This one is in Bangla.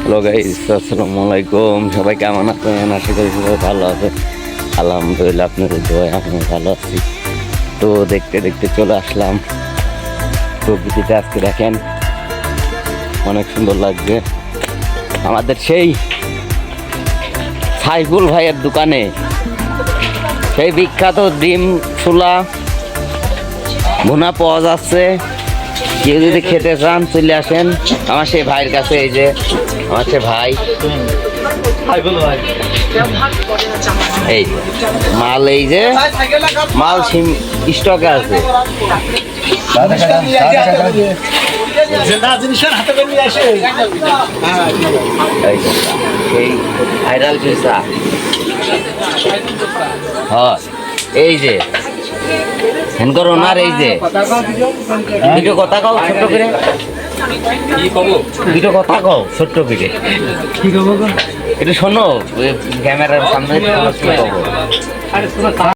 হ্যালো গাইস, আসসালামু আলাইকুম। সবাই কেমন আছেন? আশা করি সবাই ভালো আছে। আলহামদুলিল্লাহ, আপনাদের দোয়ায় আমি ভালো আছি। তো দেখতে দেখতে চলে আসলাম প্রকৃতিতে। আজকে দেখেন অনেক সুন্দর লাগছে। আমাদের সেই সাইফুল ভাইয়ের দোকানে সেই বিখ্যাত ডিম ছোলা ভুনা পাওয়া যাচ্ছে। কেউ যদি খেতে চান চলে আসেন আমার সেই ভাইয়ের কাছে। এই যে আমার সে ভাই, এই মাল, এই যে মাল স্টকে আছে। সেই ভাইরাল পিসা, হ্যাঁ এই যে হেনকর ওনার, এই যে দুটো কথা কও ছোট্ট করে, দুটো কথা কও ছোট্ট করে, একটু শোনো ক্যামেরার সামনে।